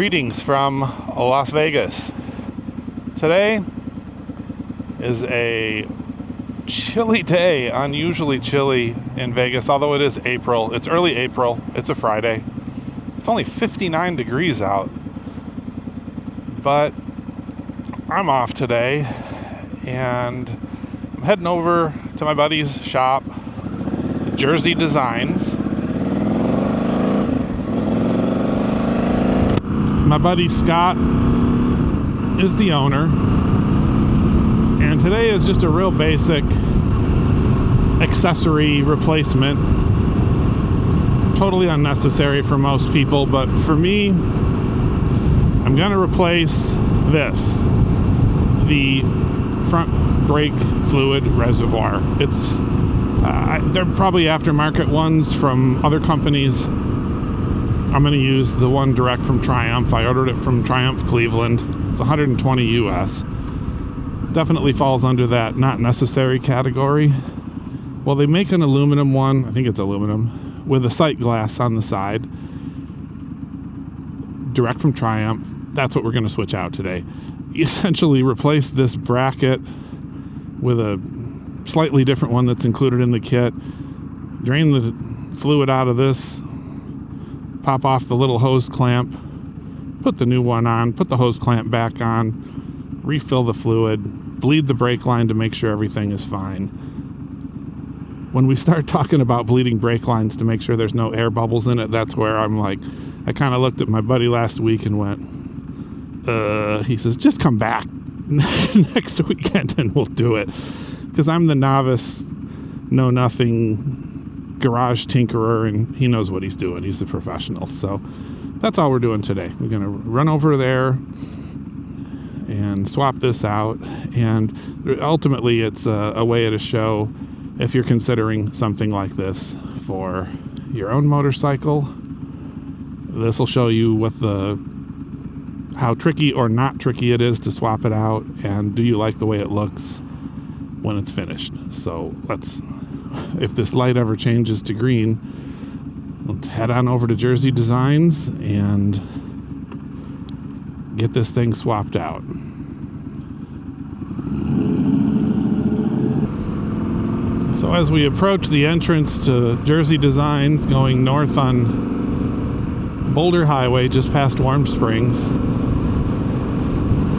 Greetings from Las Vegas. Today is a chilly day, unusually chilly in Vegas, although it is April. It's early April. It's a Friday. It's only 59 degrees out. But I'm off today, and I'm heading over to my buddy's shop, Jersey Designs. My buddy Scott is the owner, and today is just a real basic accessory replacement. Totally unnecessary for most people, but for me, I'm going to replace this, the front brake fluid reservoir. It's they're probably aftermarket ones from other companies. I'm going to use the one direct from Triumph. I ordered it from Triumph Cleveland. It's 120 US. Definitely falls under that not necessary category. Well, they make an aluminum one, I think it's aluminum, with a sight glass on the side. Direct from Triumph. That's what we're going to switch out today. You essentially replace this bracket with a slightly different one that's included in the kit. Drain the fluid out of this. Pop off the little hose clamp, put the new one on, put the hose clamp back on, refill the fluid, bleed the brake line to make sure everything is fine. When we start talking about bleeding brake lines to make sure there's no air bubbles in it, that's where I'm like, I kind of looked at my buddy last week and went, he says, just come back next weekend and we'll do it. Because I'm the novice, know nothing garage tinkerer, and he knows what he's doing. He's a professional. So that's all we're doing today. We're going to run over there and swap this out, and ultimately it's a way to show if you're considering something like this for your own motorcycle. This will show you how tricky or not tricky it is to swap it out, and do you like the way it looks when it's finished. So if this light ever changes to green, let's head on over to Jersey Designs and get this thing swapped out. So as we approach the entrance to Jersey Designs going north on Boulder Highway just past Warm Springs,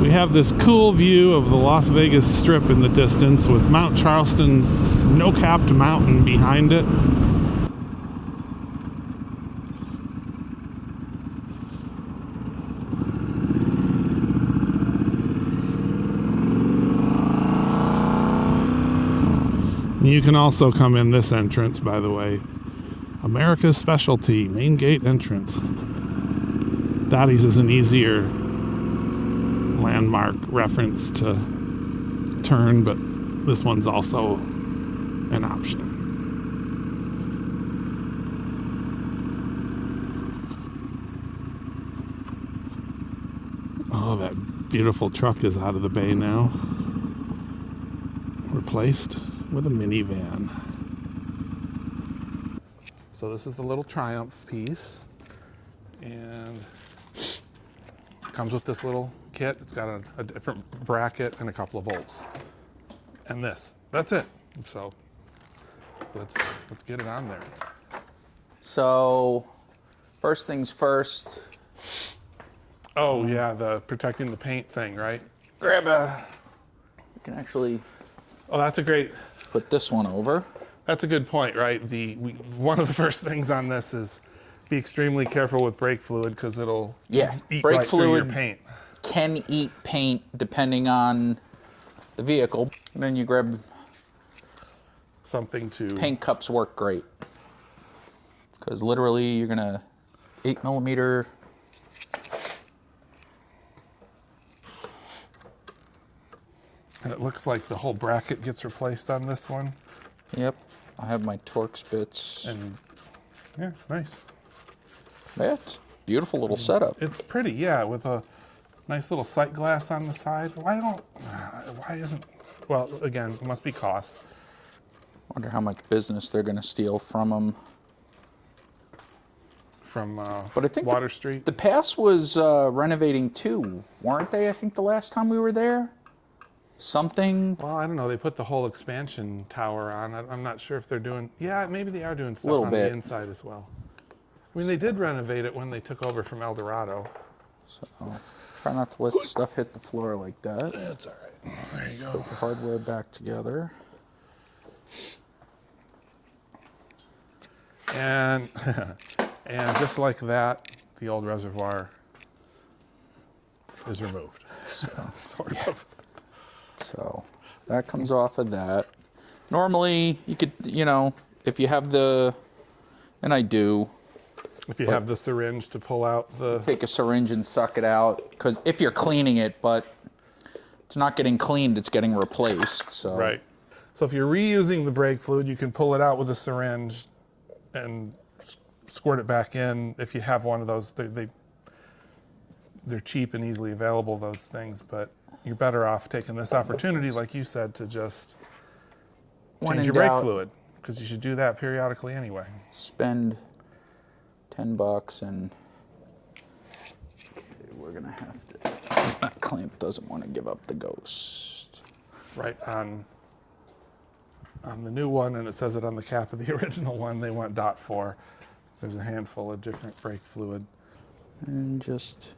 we have this cool view of the Las Vegas Strip in the distance with Mount Charleston's snow-capped mountain behind it. You can also come in this entrance, by the way. America's Specialty, main gate entrance. Dottie's is an easier landmark reference to turn, but this one's also an option. Oh, that beautiful truck is out of the bay now. Replaced with a minivan. So this is the little Triumph piece, and comes with this little kit. It's got a different bracket and a couple of bolts, and that's it. So let's get it on there. So first things first. Oh yeah, the protecting the paint thing, right? You can actually that's a great, put this one over. that's a good point, right? One of the first things on this is be extremely careful with brake fluid, because it'll eat brake right fluid through your paint. Can eat paint depending on the vehicle. And then you grab Something to paint cups. Work great, because literally you're gonna 8mm. And it looks like the whole bracket gets replaced on this one. Yep, I have my Torx bits. And yeah, nice. Yeah, it's a beautiful little setup. It's pretty, yeah, with a nice little sight glass on the side. Why isn't, well, again, it must be cost. Wonder how much business they're gonna steal from them. from But I think Water Street. The Pass was renovating too, weren't they? I think the last time we were there. Something. Well, I don't know. They put the whole expansion tower on. I'm not sure if they're doing. Yeah, maybe they are doing stuff Little on bit. the inside as well. I mean, they did renovate it when they took over from El Dorado. So try not to let the stuff hit the floor like that. That's all right. There you go. Put the hardware back together. And and just like that, the old reservoir is removed, sort of. So that comes off of that. Normally, you could, you know, if you have the, and I do, If you have the syringe to pull out the... take a syringe and suck it out, because if you're cleaning it, but it's not getting cleaned, it's getting replaced. So. Right. So if you're reusing the brake fluid, you can pull it out with a syringe and squirt it back in. If you have one of those, they're cheap and easily available, those things, but you're better off taking this opportunity, like you said, to just change your brake fluid, because you should do that periodically anyway. Spend $10 and we're gonna have to, that clamp doesn't want to give up the ghost. Right, on the new one, and it says it on the cap of the original one, they went .4. So there's a handful of different brake fluid. And just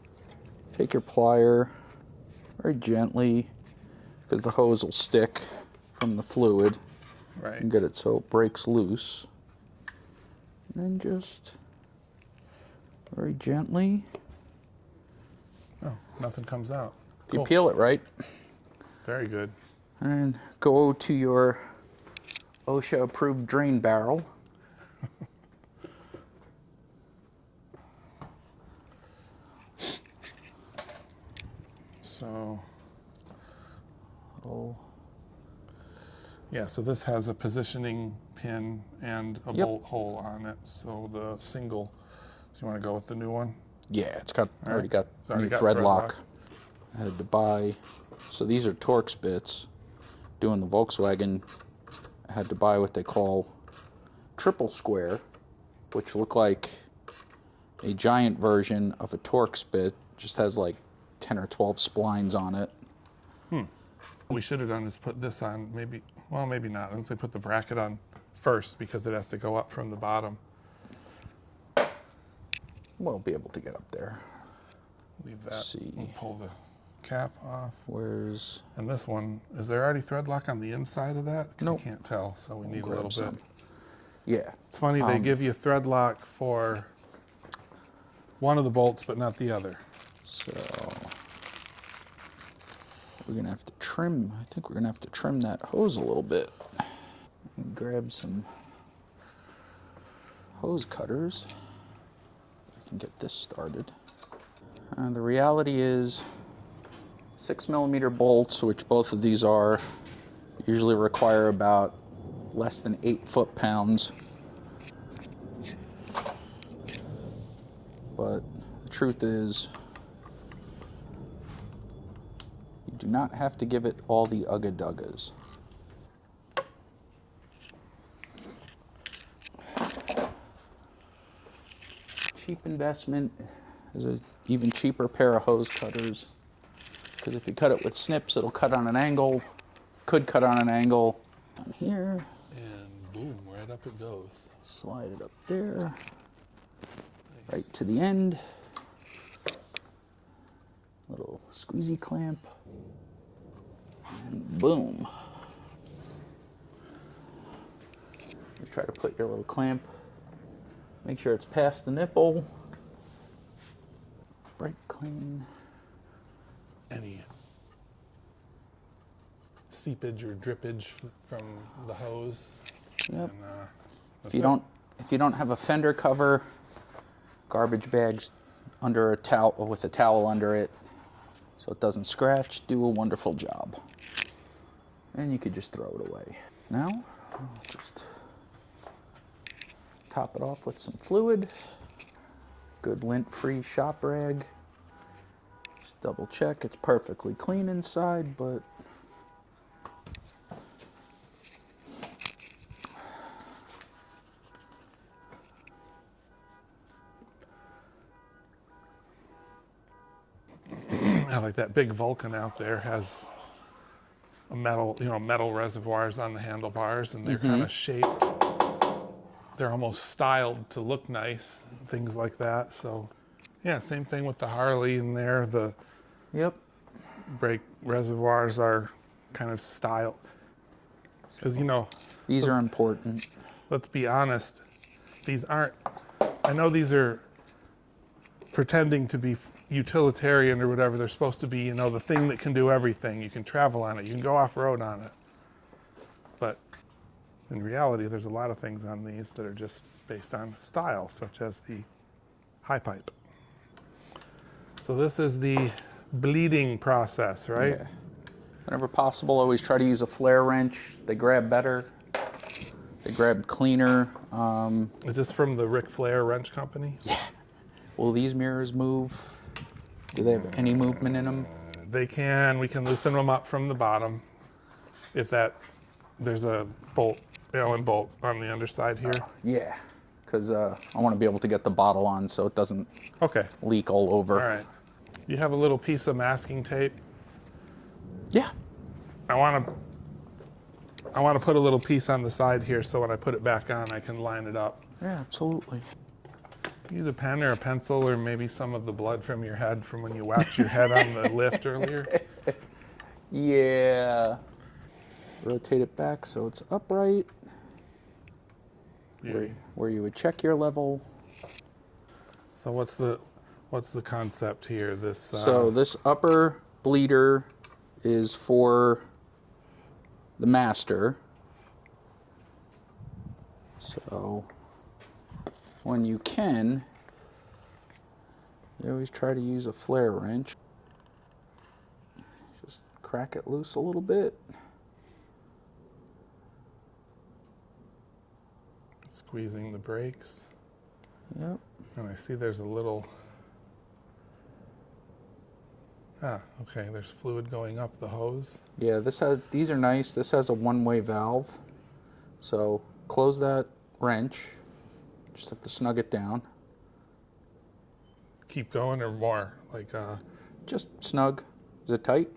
take your plier very gently, because the hose will stick from the fluid. Right. And get it so it breaks loose. And then just very gently. Oh, nothing comes out. You Cool. peel it right. Very good. And go to your OSHA approved drain barrel. So, Little, yeah, so this has a positioning pin and a bolt hole on it. So the single, so you want to go with the new one? yeah, it's got already got It's already new got thread thread lock. lock. I had to buy, so these are Torx bits. Doing the Volkswagen, I had to buy what they call triple square, which look like a giant version of a Torx bit. Just has like 10 or 12 splines on it. What we should have done is put this on, maybe, well, maybe not. Let's say put the bracket on first, because it has to go up from the bottom. We'll be able to get up there. Leave that. See. We'll pull the cap off. Where's, And this one, is there already thread lock on the inside of that? Nope. I can't tell, so we need a grab little some. bit. Yeah, It's funny, they give you thread lock for one of the bolts, but not the other. so we're gonna have to trim, I think we're gonna have to trim that hose a little bit. And grab some hose cutters. I can get this started. The reality is 6mm bolts, which both of these are, usually require about less than 8 foot-pounds. But the truth is, you do not have to give it all the ugga-duggas. Cheap investment is an even cheaper pair of hose cutters, because if you cut it with snips, it'll cut on an angle, could cut on an angle. On here, And boom, right up it goes. slide it up there, right to the end. Little squeezy clamp, and boom. Just try to put your little clamp, make sure it's past the nipple. Brake clean. Any seepage or drippage from the hose. Yep. And, If you don't have a fender cover, garbage bags under a towel with a towel under it, so it doesn't scratch, do a wonderful job. And you could just throw it away. Now, I'll just top it off with some fluid. Good lint-free shop rag. Just double check it's perfectly clean inside, but Yeah, like that big Vulcan out there has a metal, metal reservoirs on the handlebars, and they're kind of shaped. They're almost styled to look nice, things like that. So, yeah, same thing with the Harley in there. The brake reservoirs are kind of styled. Because, these are important. Let's be honest, these aren't, I know these are pretending to be utilitarian or whatever. They're supposed to be, the thing that can do everything. You can travel on it, you can go off-road on it. But in reality, there's a lot of things on these that are just based on style, such as the high pipe. So this is the bleeding process, right? Yeah. Whenever possible, always try to use a flare wrench. They grab better. They grab cleaner. Is this from the Ric Flair wrench company? Yeah. Will these mirrors move? Do they have any movement in them? They can. We can loosen them up from the bottom. If there's a bolt, Allen bolt on the underside here. Yeah, because I want to be able to get the bottle on so it doesn't leak all over. All right. You have a little piece of masking tape. Yeah. I want to put a little piece on the side here so when I put it back on, I can line it up. Yeah, absolutely. Use a pen or a pencil or maybe some of the blood from your head from when you whacked your head on the lift earlier. Yeah. Rotate it back so it's upright. Yeah. Where you would check your level. So what's the concept here? So this upper bleeder is for the master. So when you can, you always try to use a flare wrench. Just crack it loose a little bit. Squeezing the brakes. Yep. And I see there's a little, okay, there's fluid going up the hose. Yeah, these are nice. This has a one-way valve. So close that wrench. Just have to snug it down. Keep going or more? Just snug. Is it tight?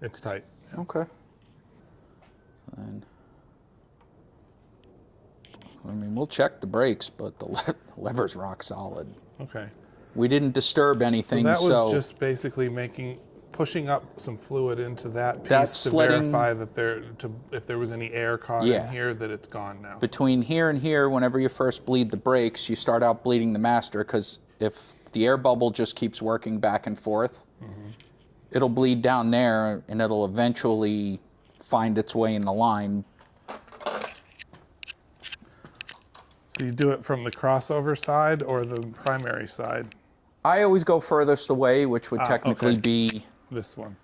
It's tight. Yeah. Okay. And we'll check the brakes, but the lever's rock solid. Okay. We didn't disturb anything. So that was just basically pushing up some fluid into that piece That's to verify that if there was any air caught in here, that it's gone now. Between here and here, whenever you first bleed the brakes, you start out bleeding the master, because if the air bubble just keeps working back and forth, it'll bleed down there and it'll eventually find its way in the line. So you do it from the crossover side or the primary side? I always go furthest away, which would technically be this one.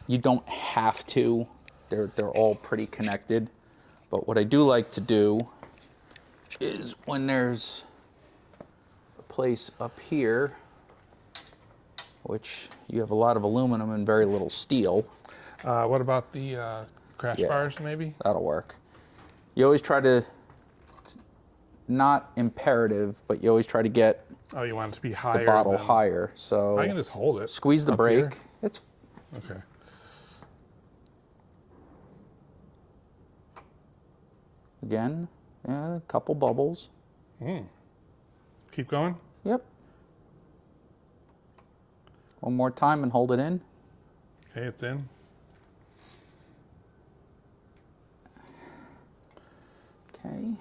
You don't have to. They're all pretty connected. But what I do like to do is when there's a place up here, which you have a lot of aluminum and very little steel. What about the crash bars, maybe? That'll work. You always try to, not imperative, but you always try to get you want it to be higher. The bottle higher. So I can just hold it. Squeeze the brake. Here. It's okay. Again, a couple bubbles. Keep going? Yep. One more time and hold it in. Okay, it's in. Okay.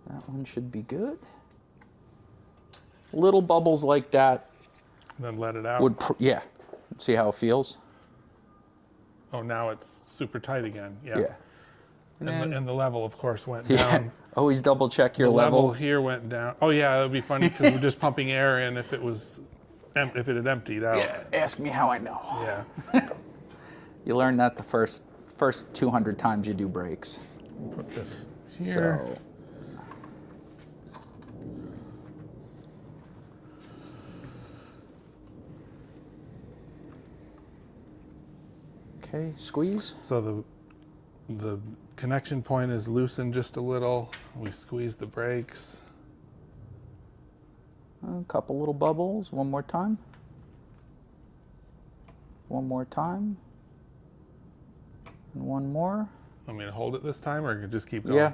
That one should be good. Little bubbles like that. Then let it out. See how it feels? Oh, now it's super tight again. Yeah. And the level, of course, went down. Always double check your the level. Here went down. Oh yeah, that would be funny because we're just pumping air in if it had emptied out. Yeah. Ask me how I know. Yeah. You learn that the first 200 times you do brakes. We'll put this here. So, okay, squeeze. So the connection point is loosened just a little. We squeeze the brakes. A couple little bubbles. One more time. one more time. And one more. Want me to hold it this time or just keep going? Yeah.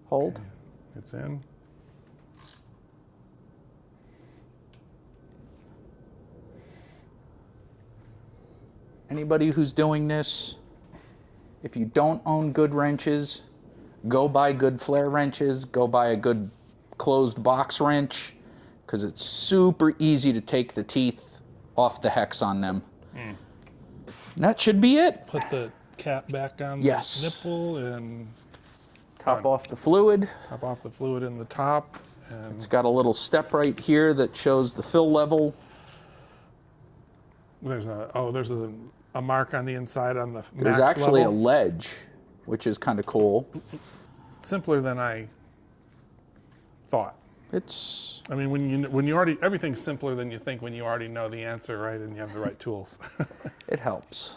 Hold. Okay. It's in. Anybody who's doing this, if you don't own good wrenches, go buy good flare wrenches, go buy a good closed box wrench, because it's super easy to take the teeth off the hex on them. And that should be it. Put the cap back on Yes. the nipple and Top off the fluid. top off the fluid in the top. And It's got a little step right here that shows the fill level. there's a mark on the inside on the There's max actually level. a ledge, which is kind of cool. Simpler than I thought. It's I mean, when you already, everything's simpler than you think when you already know the answer, right, and you have the right tools. it helps.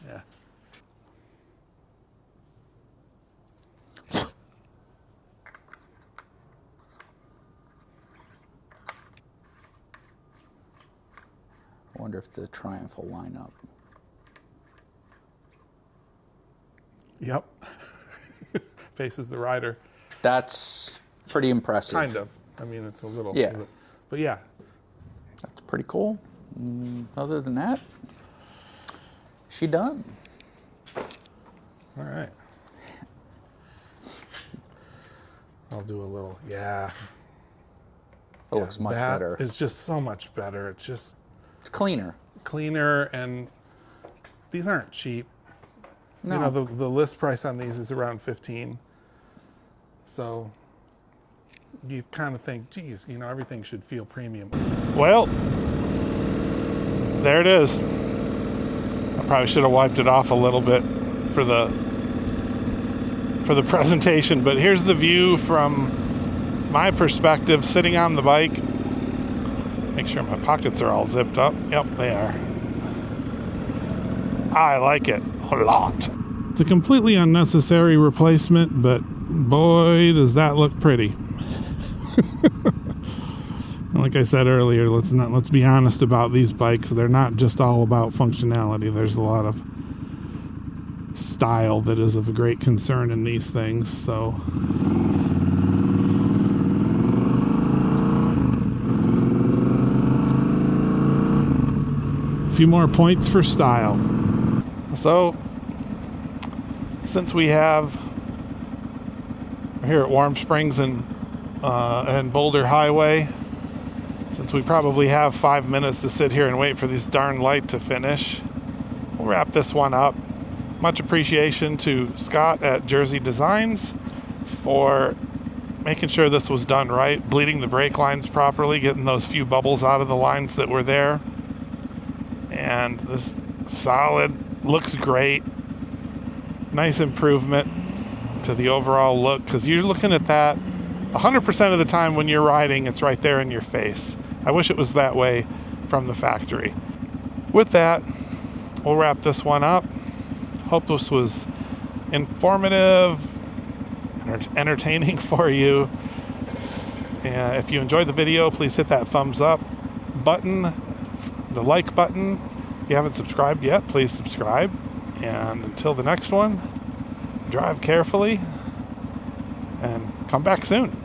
Yeah. I wonder if the Triumph will line up. Yep. Faces the rider. That's pretty impressive. Kind of. I mean, it's a little. Yeah. But yeah. That's pretty cool. Other than that, she done. All right. I'll do a little. Yeah. It looks much better. It's just so much better. It's just It's cleaner. cleaner, and these aren't cheap. No. You know, the list price on these is around 15. So you kind of think, geez, you know, everything should feel premium. Well, there it is. I probably should have wiped it off a little bit for the presentation, but here's the view from my perspective sitting on the bike. Make sure my pockets are all zipped up. Yep, they are. I like it a lot. It's a completely unnecessary replacement, but boy, does that look pretty. Like I said earlier, let's be honest about these bikes. They're not just all about functionality. There's a lot of style that is of great concern in these things. So a few more points for style. So since we're here at Warm Springs and Boulder Highway, since we probably have 5 minutes to sit here and wait for this darn light to finish, we'll wrap this one up. Much appreciation to Scott at Jersey Designs for making sure this was done right, bleeding the brake lines properly, getting those few bubbles out of the lines that were there. And this solid, looks great. Nice improvement to the overall look, because you're looking at that 100% of the time when you're riding, it's right there in your face. I wish it was that way from the factory. With that, we'll wrap this one up. Hope this was informative, entertaining for you. If you enjoyed the video, please hit that thumbs up button, the like button. If you haven't subscribed yet, please subscribe. And until the next one, drive carefully and come back soon.